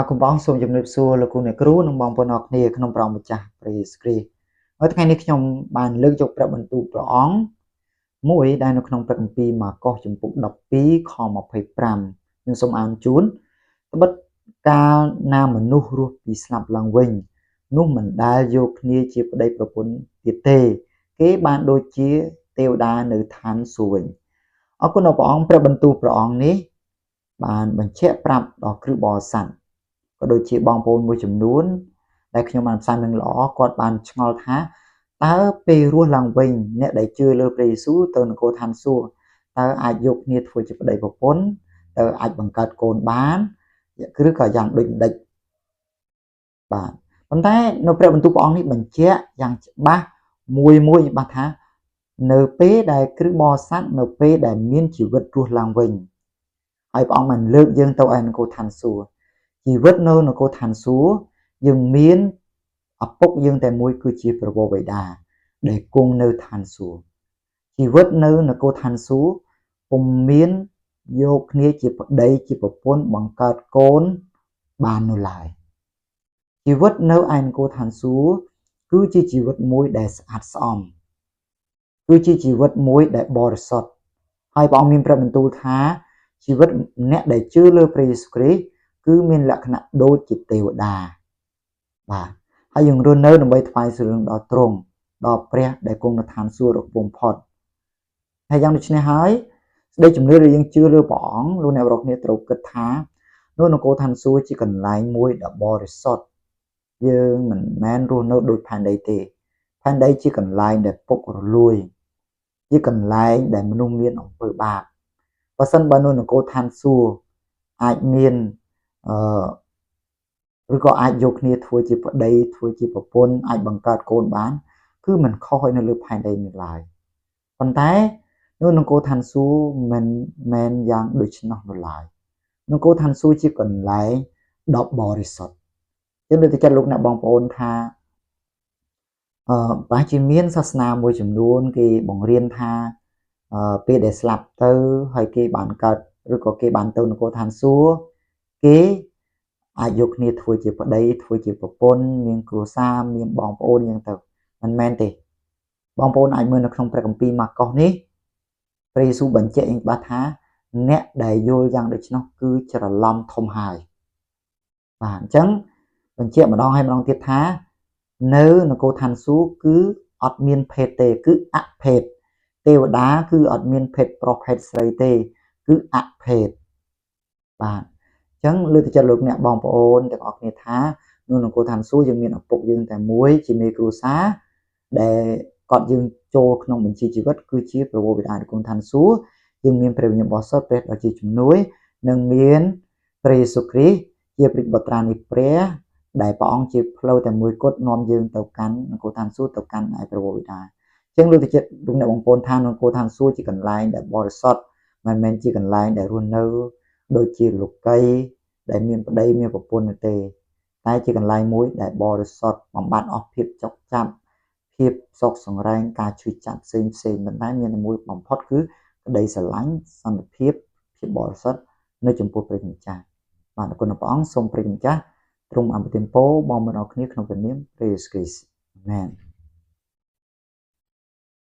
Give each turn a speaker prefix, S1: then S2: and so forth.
S1: Akuបងសូមជម្រាបសួរលោកគ្រូអ្នកគ្រូនិងបងប្អូនអរគ្នាក្នុងព្រះម្ចាស់ព្រះយេស៊ូវគ្រីស្ទហើយថ្ងៃនេះខ្ញុំបានលើកយកព្រះបន្ទូលព្រះអង្គមួយដែលនៅក្នុងព្រះគម្ពីរម៉ាកុសជំពូក12ខ25ខ្ញុំសូមអានជូនត្បិតកាលណាមនុស្សរស់ពីស្លាប់ឡើងវិញនោះមិនដែលយកគ្នាជាប្តីប្រពន្ធទៀតទេគេបានដូចជាទេវតានៅឋានសួគ៌វិញអរគុណដល់ព្រះអង្គព្រះបន្ទូលព្រះអង្គនេះបានបញ្ជាក់ប្រាប់ដល់គ្រឹះបរិស័ទក៏ដូចជាបងប្អូនមួយចំនួនដែលខ្ញុំបានផ្សាយនឹងល្អគាត់បានឆ្ងល់ថាតើពេលរស់ឡើងវិញអ្នកដែលជឿលើព្រះយេស៊ូវទៅនគរឋានសួគ៌តើអាចយកគ្នាធ្វើជាប្តីប្រពន្ធតើអាចបង្កើតកូនបានឬក៏យ៉ាងដូចម្ដេចបាទប៉ុន្តែនៅព្រះបន្ទូលព្រះអង្គនេះបញ្ជាក់យ៉ាងច្បាស់មួយច្បាស់ថានៅពេលដែលគ្រឹះបរិស័ទនៅពេលដែលមានជីវិតរស់ឡើងវិញហើយព្រះអង្គបានលើកយើងទៅឯនគរឋានសួគ៌ជីវិតនៅនគរឋានសួគ៌យើងមានឪពុកយើងតែមួយគឺជាព្រះវរបិតាដែលគង់នៅឋានសួគ៌ជីវិតនៅនគរឋានសួគ៌ពុំមានយកគ្នាជាប្តីជាប្រពន្ធបង្កើតកូនបាននៅឡើយជីវិតនៅឯនគរឋានសួគ៌គឺជាជីវិតមួយដែលស្អាតស្អំគឺជាជីវិតមួយដែលបរិសុទ្ធហើយព្រះអង្គមានព្រះបន្ទូលថាជីវិតអ្នកដែលជឿលើព្រះយេស៊ូវគ្រីស្ទគឺមានលក្ខណៈដូចជាទេវតាបាទហើយយើងរស់នៅដើម្បីថ្វាយសរសើរដល់ទ្រង់ដល់ព្រះដែលគង់នៅឋានសួគ៌ដ៏បំផុតហើយយ៉ាងដូចនេះហើយសេចក្តីជំនឿដែលយើងជឿលើព្រះអង្គលោកអ្នករាល់គ្នាត្រូវគិតថានៅនគរឋានសួគ៌ជាកន្លែងមួយដ៏បរិសុទ្ធយើងមិនមែនរស់នៅដូចផែនដីទេផែនដីជាកន្លែងដែលពុករលួយជាកន្លែងដែលមនុស្សមានអំពើបាបបើសិនបើនៅនគរឋានសួគ៌អាចមានឬក៏អាចយកគ្នាធ្វើជាប្តីធ្វើជាប្រពន្ធអាចបង្កើតកូនបានគឺមិនខុសឲ្យនៅលើផែនដីនេះឡើយប៉ុន្តែនៅនគរឋានសួគ៌មិនមែនយ៉ាងដូច្នោះនោះឡើយនគរឋានសួគ៌ជាកន្លែងដ៏បរិសុទ្ធយើងលើកទឹកចិត្តលោកអ្នកបងប្អូនថាប្រហែលជាមានសាសនាមួយចំនួនគេបង្រៀនថាពេលដែលស្លាប់ទៅហើយគេបានកើតឬក៏គេបានទៅនគរឋានសួគ៌គេអាចយកគ្នាធ្វើជាប្តីធ្វើជាប្រពន្ធមានគ្រួសារមានបងប្អូនយ៉ាងទៅមិនមែនទេបងប្អូនអាចមើលនៅក្នុងព្រះគម្ពីរម៉ាកុសនេះព្រះយេស៊ូវបញ្ជាក់យ៉ាងច្បាស់ថាអ្នកដែលយល់យ៉ាងដូច្នោះគឺច្រឡំធំហើយបាទអញ្ចឹងបញ្ជាក់ម្ដងហើយម្ដងទៀតថានៅនគរឋានសួគ៌គឺអត់មានភេទទេគឺអភេទទេវតាគឺអត់មានភេទប្រុសភេទស្រីទេគឺអភេទបាទអញ្ចឹងលើកទឹកចិត្តលោកអ្នកបងប្អូនទាំងអស់គ្នាថានៅនគរឋានសួគ៌យើងមានឪពុកយើងតែមួយជាមេគ្រួសារដែលគាត់យើងចូលក្នុងបញ្ជីជីវិតគឺជាព្រះវរបិតានៃគុណឋានសួគ៌យើងមានព្រះវិញ្ញាណបរិសុទ្ធព្រះដ៏ជាជំនួយនិងមានព្រះយេស៊ូវគ្រីស្ទជាព្រះបុត្រានៃព្រះដែលព្រះអង្គជាផ្លូវតែមួយគត់នាំយើងទៅកាន់នគរឋានសួគ៌ទៅកាន់ឯព្រះវរបិតាអញ្ចឹងលើកទឹកចិត្តលោកអ្នកបងប្អូនថានគរឋានសួគ៌ជាកន្លែងដែលបរិសុទ្ធមិនមែនជាកន្លែងដែលរស់នៅដូចជាលោកីដែលមានប្តីមានប្រពន្ធទេតែជាកន្លែងមួយដែលបរិសុទ្ធបំបត្តិអស់ភាពចុកចាប់ភាពសោកសង្រេងការឈឺចាប់ផ្សេងប៉ុន្តែមានមួយបំផុតគឺក្តីស្រឡាញ់សន្តិភាពភាពបរិសុទ្ធនៅចំពោះព្រះម្ចាស់បាទអរគុណព្រះអង្គសូមព្រះម្ចាស់ទ្រង់អនុទានពរបងប្អូនអរគ្នាក្នុងព្រះនាមព្រះយេស៊ូវគ្រីស្ទអាមែន